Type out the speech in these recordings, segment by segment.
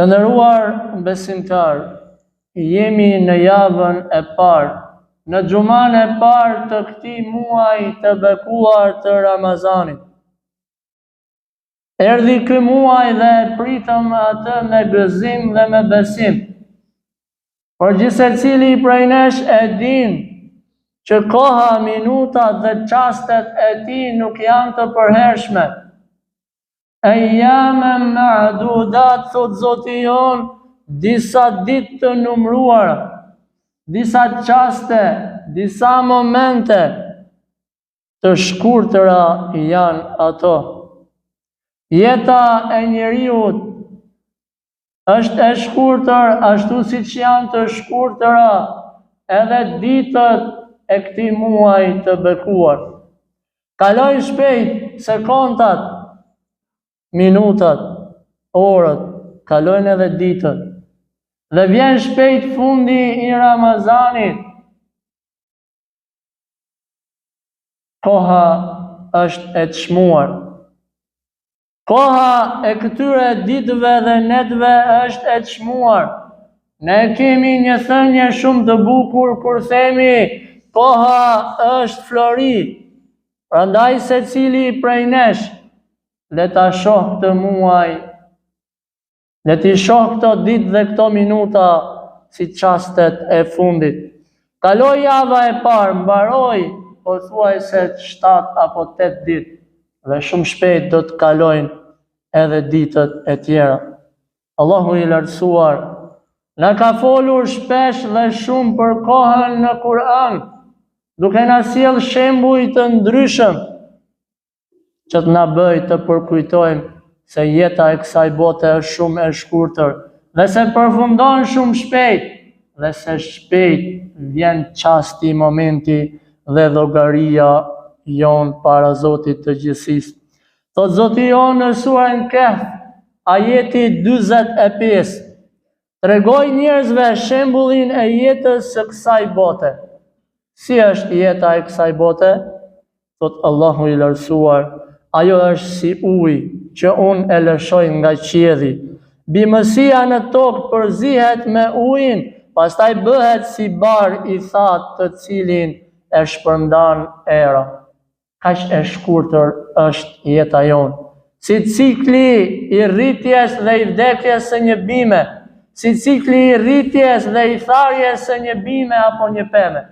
Të nderuar besimtar, jemi në javën e parë, në xhuman e parë të këtij muaji të bekuar të Ramazanit. Erdhi ky muaj dhe pritëm atë me gëzim dhe me besim. Por gjithsecili prej nesh e din që koha, minutat dhe çastet e tij nuk janë të përhershme. Ejame ma'dudat, thot Zoti jon, disa ditë të numruara, disa çaste, disa momente të shkurtëra janë ato. Jeta e njeriut është e shkurtër ashtu siç janë të shkurtëra edhe ditët e këtij muaji të bekuar. Kalojnë shpejt sekondat, minutat, orët, kalojnë edhe ditët. Dhe vjen shpejt fundi i Ramazanit. Koha është e çmuar. Koha e këtyre ditëve dhe netëve është e çmuar. Ne kemi një thënie shumë të bukur kur themi koha është flori. Prandaj secili prej nesh le ta shoh këtë muaj, le t'i shoh këto ditë dhe këto minuta si çastet e fundit. Kaloi java e parë, mbaroi pothuajse 7 apo 8 ditë dhe shumë shpejt do të kalojnë edhe ditët e tjera. Allahu i lartësuar na ka folur shpesh dhe shumë për kohën në Kur'an, duke na sjell shembuj të ndryshëm që të na bëj të përkujtojmë se jeta e kësaj bote është shumë e shkurtër dhe se përfundon shumë shpejt dhe se shpejt vjen çasti, momenti dhe llogaria jon para Zotit të gjithësisë. Thot Zoti jon në surën Kahf, ajeti 45, tregoj njerëzve shembullin e jetës së kësaj bote. Si është jeta e kësaj bote? Thot Allahu i lartësuar, ajo është si uji që unë e lëshoj nga qielli. Bimësia në tokë përzihet me ujin, pastaj bëhet si bar i thatë të cilin e shpërndan era. Kaq e shkurtër është jeta jonë. Si cikli i rritjes dhe i vdekjes së një bime, si cikli i rritjes dhe i tharjes së një bime apo një peme.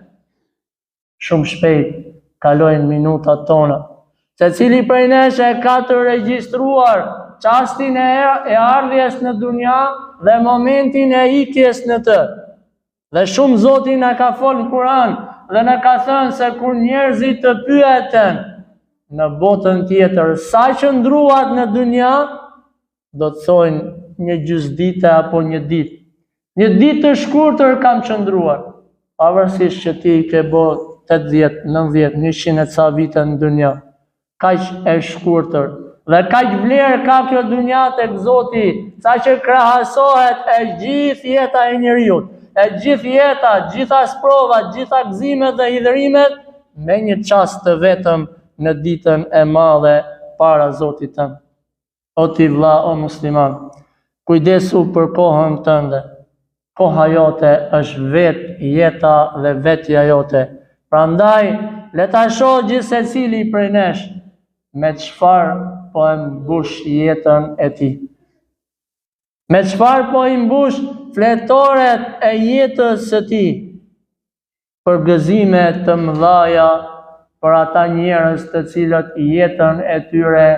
Shumë shpejt kalojnë minutat tona. Secili prej nesh e ka të regjistruar çastin e ardhjes në dunja dhe momentin e ikjes në të. Dhe shumë Zoti na ka folë në Kur'an dhe na ka thënë se kur njerëzit të pyeten në botën tjetër sa qëndruat në dunja, do të thojnë një gjysdite apo një ditë. Një ditë të shkurtër kam qëndruar, pavarësisht që ti ke bë 80, 90, 100 e ca vite në dunja. Kaq e shkurtër dhe kaq vlerë ka kjo dunja tek Zoti, saqë krahasohet e gjithë jeta e njeriu, e gjithë jeta, gjitha sprovat, gjitha gëzimet dhe hidhërimet me një çast të vetëm në ditën e madhe para Zotit tënd. O ti vlla, o musliman, kujdesu për kohën tënde. Koha jote është vetë jeta dhe vetja jote. Prandaj, le ta shoh gjithë secili prej nesh me çfarë po e mbush jetën e tij. Me çfarë po i mbush fletoret e jetës së tij. Për gëzime të mëdhaja për ata njerëz të cilët jetën e tyre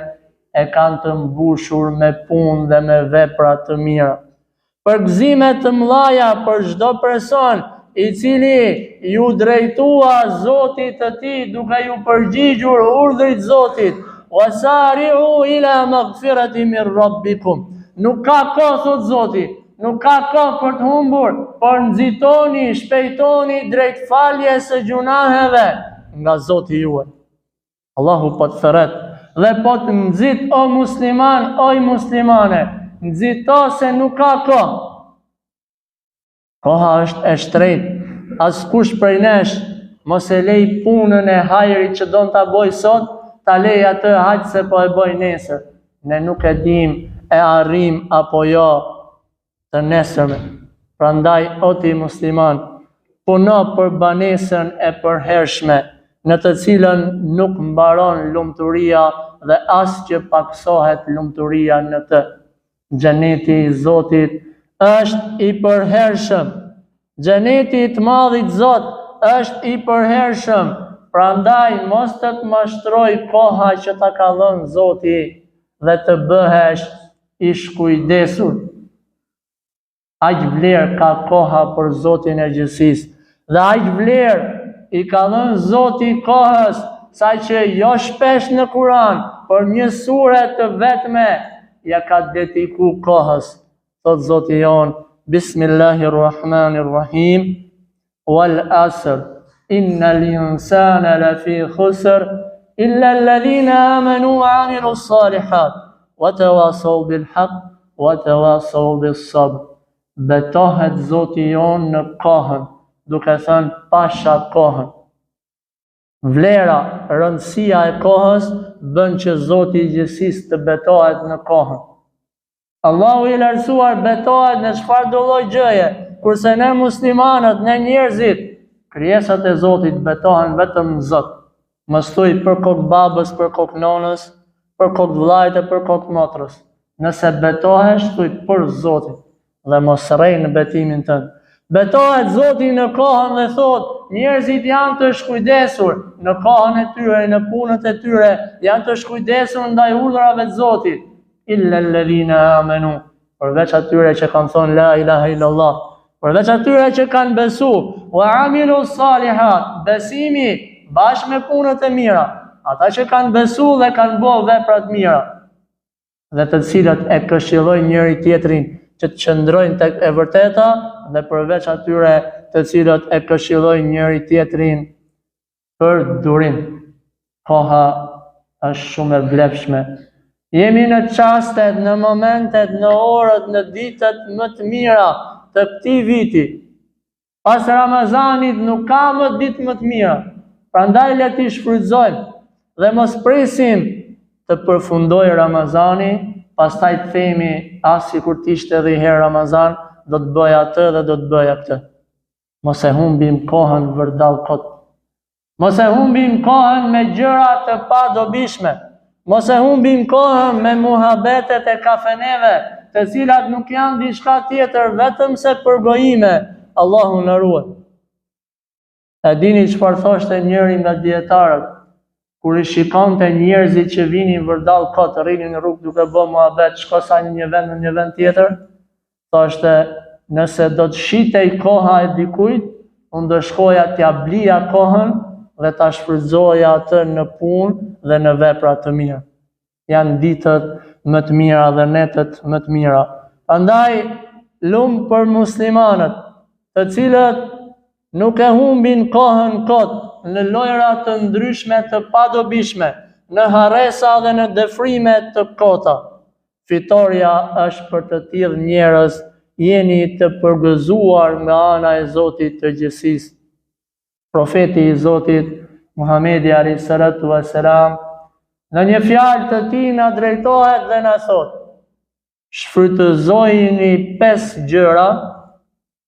e kanë të mbushur me punë dhe me vepra të mira. Për gëzime të mëdhaja për çdo person i cili ju drejtua Zotit të tij duke ju përgjigjur urdhrit Zotit. Wasari'u ila maghfirati min rabbikum. Nuk ka kohë, thot Zoti, nuk ka kohë për të humbur, por nxitoni, shpejtoni drejt faljes së gjunaheve nga Zoti juaj. Allahu po të thret dhe po të nxit o musliman, o muslimane, nxito se nuk ka kohë. Koha është e shtrejtë. Askush prej nesh mos e lej punën e hajrit që don ta bëj sot, ta lej atë haq se po e bëj nesër. Ne nuk e dim e arrim apo jo të nesërme. Prandaj, o ti musliman, puno për banesën e përhershme, në të cilën nuk mbaron lumturia dhe as që paksohet lumturia në të. Xheneti i Zotit është i përhershëm. Xheneti i të madhit Zot është i përhershëm. Prandaj mos të të mashtroj koha që ta ka dhënë Zoti dhe të bëhesh i shkujdesur. Aq vlerë ka koha për Zotin e gjithësisë, dhe aq vlerë i ka dhënë Zoti kohës, saqë jo shpesh në Kur'an, por një sure të vetme ja ka dediku kohës. Thot Zoti jon, Bismillahirrahmanirrahim, wal asr, innal insana lafi khusr, illa alladhina amanu wa amilu salihat, wa tawasaw bil haqq, wa tawasaw bis sabr. Betohet Zoti jon në kohën, duke thënë pasha kohën. Vlera, rëndësia e kohës bën që Zoti i gjithësisë të betohet në kohën. Allahu i lartësuar betohet në çfarë do lloj gjëje, kurse ne muslimanët, ne njerëzit, krijesat e Zotit betohen vetëm në Zot. Mos thuj për kokë babës, për kokë nonës, për kokë vllajt e për kokë motrës. Nëse betohesh, thuj për Zotin dhe mos rrej në betimin tënd. Betohet Zoti në kohën dhe thot, njerëzit janë të shkujdesur në kohën e tyre, në punët e tyre, janë të shkujdesur ndaj urdhrave të Zotit. Illa alladhina amanu, përveç atyre që kanë thonë la ilaha illallah, përveç atyre që kanë besu, wa amilu salihat, besimi bashkë me punët e mira, ata që kanë besu dhe kanë bërë vepra të mira, dhe të cilët e këshillojnë njëri tjetrin që të qëndrojnë tek e vërteta, dhe përveç atyre të cilët e këshillojnë njëri tjetrin për durim. Koha është shumë e vlefshme. Jemi në çastet, në momentet, në orët, në ditët më të mira të këtij viti. Pas Ramazanit nuk ka më ditë më të mira. Prandaj le t'i shfrytëzojmë dhe mos presim të përfundojë Ramazani, pastaj të themi as sikur të ishte edhe një herë Ramazan, do të bëj atë dhe do të bëj atë. Mos e humbim kohën vërdall kot. Mos e humbim kohën me gjëra të padobishme. Mos e humbim kohën me muhabetet e kafeneve, të cilat nuk janë diçka tjetër vetëm se përgojime. Allahu na ruaj. E dini çfarë thoshte njëri nga dietarët, kur i shikonte njerëzit që vinin vërdall kot, rrinin në rrugë duke bërë muhabet, shko sa një vend në një vend tjetër, thoshte, nëse do të shitej koha e dikujt, unë do shkoja t'ja blija kohën dhe ta shfrytëzoja atë në punë dhe në vepra të mira. Janë ditët më të mira dhe netët më të mira. Prandaj lumë për muslimanët, të cilët nuk e humbin kohën kot në lojra të ndryshme të padobishme, në haresa dhe në defrime të kota. Fitoria është për të tillë njerëz, jeni të përgëzuar nga ana e Zotit të gjithësisë. Profeti i Zotit, Muhamedi alayhi salatu wassalam, në një fjalë të tij na drejtohet dhe na thot: shfrytëzojini 5 gjëra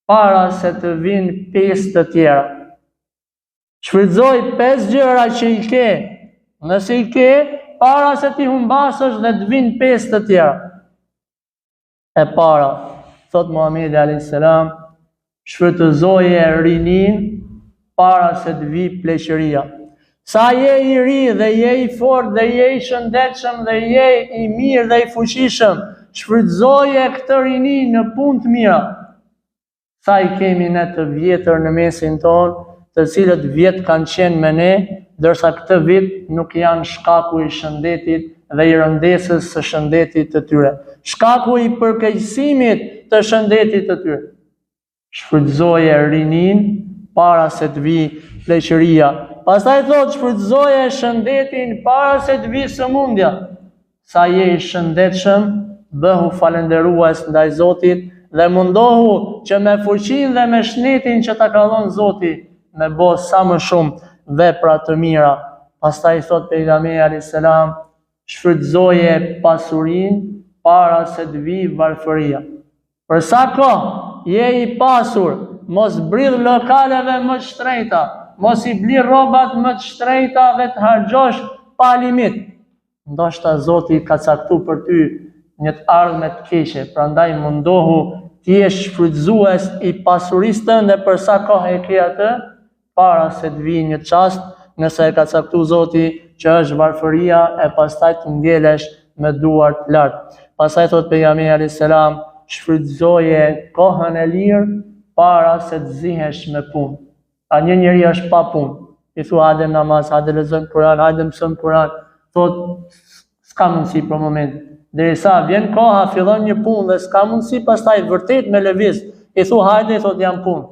para se të vinë 5 të tjera. Shfrytëzoj 5 gjëra që i ke, nëse i ke, para se ti humbasësh dhe të vinë 5 të tjera. E para, thot Muhamedi alayhis salam, shfrytëzoje rinin para se të vi pleqëria. Sa je i ri dhe je i fort dhe je i shëndetshëm dhe je i mirë dhe i fuqishëm, shfrytëzoje këtë rini në punë të mira. Sa i kemi ne të vjetër në mesin tonë, të cilët vjet kanë qenë me ne, ndërsa këtë vit nuk janë shkaku i shëndetit dhe i rëndesës së shëndetit të tyre. Shkaku i përkeqësimit të shëndetit të tyre. Shfrytëzoje rinin para se të vi pleqëria. Pastaj thot, shfrytëzoje shëndetin para se të vi sëmundja. Sa je i shëndetshëm, bëhu falënderues ndaj Zotit dhe mundohu që me fuqinë dhe me shnetin që ta ka dhënë Zoti, me bo sa më shumë vepra të mira. Pastaj thot pejgamberi alayhis salam, shfrytëzoje pasurinë para se të vi varfëria. Për sa kohë je i pasur, mos bridh lokaleve më të shtrenjta, mos i bli rrobat më të shtrenjta dhe të harxhosh pa limit. Ndoshta Zoti ka caktuar për ty një të ardhme të keqe, prandaj mundohu ti je shfrytëzues i pasurisë tënde për sa kohë e ke atë, para se të vijë një çast, nëse e ka caktuar Zoti që është varfëria, e pastaj të ngelesh me duar të lartë. Pastaj thot pejgamberi alayhis salam, shfrytëzoje kohën e lirë para se të zihesh me punë. A një njeri është pa punë, i thua hajde namaz, hajde lexojmë Kur'an, hajde mësojmë Kur'an, thot s'ka mundësi për moment. Derisa vjen koha, fillon një punë dhe s'ka mundësi, pastaj vërtet me lëviz, i thua hajde, thot jam punë.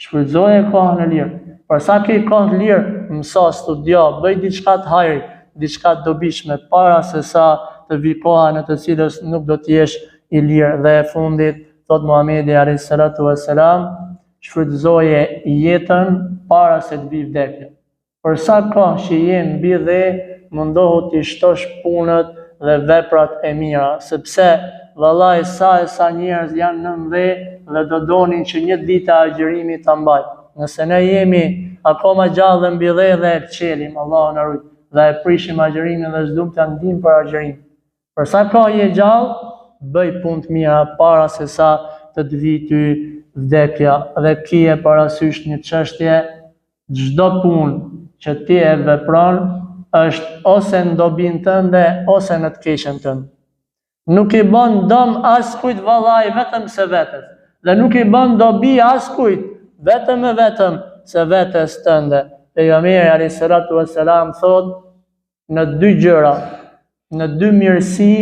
Shfrytëzoje kohën e lirë. Për sa ke kohë lirë, mëso, studio, bëj diçka të hajrit, diçka të dobishme, para se sa të vi koha në të cilës nuk do të jesh i lirë. Dhe e fundit, thot Muhamedi alayhis salatu wassalam, shfrytëzoje jetën para se të vi vdekja. Për sa kohë që je mbi dhe, mundohu të shtosh punët dhe veprat e mira, sepse vallai sa njerëz janë në dhe do donin që një ditë agjërimi ta mbajnë. Nëse ne jemi akoma gjallë dhe mbi dhe e qelim, Allah na ruaj, dhe e prishim agjërimin dhe s'dum të ndim për agjërim. Për sa kohë je gjallë, bëj punë të mira para se sa të të vi ty vdekja, dhe kije parasysh një çështje, çdo punë që ti e vepron është ose në dobin tënde ose në të keqen tënde. Nuk i bën dëm askujt vallai vetëm se vetes, dhe nuk i bën dobi askujt vetëm e vetëm se vetes tënde. Pejgamberi alayhis salatu wassalam thot, në dy gjëra, në dy mirësi,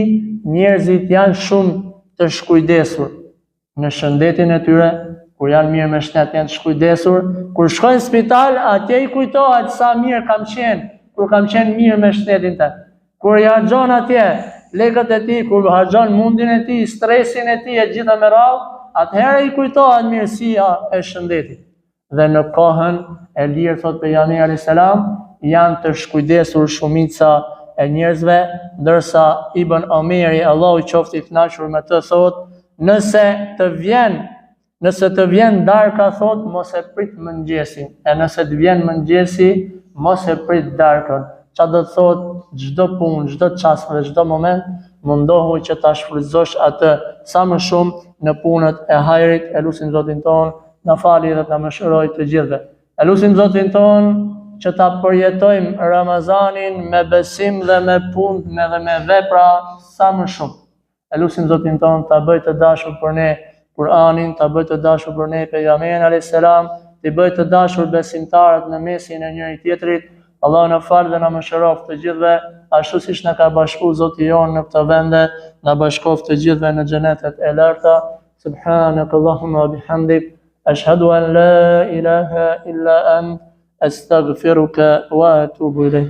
njerëzit janë shumë të shkujdesur. Në shëndetin e tyre, kur janë mirë me shëndet janë të shkujdesur, kur shkojnë në spital, atje i kujtohet sa mirë kam qenë, kur kam qenë mirë me shëndetin tënd. Kur i harxhon atje lekët e tij, kur harxhon mundin e tij, stresin e tij e gjitha me radhë, atëherë i kujtohet mirësia e shëndetit. Dhe në kohën e lirë, thot pejgamberi alayhis salam, janë të shkujdesur shumica e njerëzve, ndërsa Ibn Omeri, Allahu qoftë i kënaqur me të, thot, nëse të vjen darka, thot, mos e prit mëngjesin, e nëse të vjen mëngjesi, mos e prit darkën. Qa do të thot, çdo punë, çdo çast dhe çdo moment, mundohu që ta shfrytëzosh atë sa më shumë në punët e hajrit. E lutim Zotin ton na fali dhe na mëshiroj të gjithëve. E lutim Zotin ton që ta përjetojmë Ramazanin me besim dhe me punë dhe me vepra sa më shumë. E lutim Zotin ton ta bëj të dashur për ne Kur'anin, ta bëj të dashur për ne pejgamberin alayhis salam, të bëj të dashur besimtarët në mesin e njëri tjetrit. Allah në falë dhe në mëshiroft të gjithve, ashtu siç na ka bashku Zoti jon në këtë vende, na bashkoft të gjithve në xhenetet e larta. Subhanak Allahumma bihamdik, ashhadu an la ilaha illa ant, astaghfiruka wa atubu ilayk.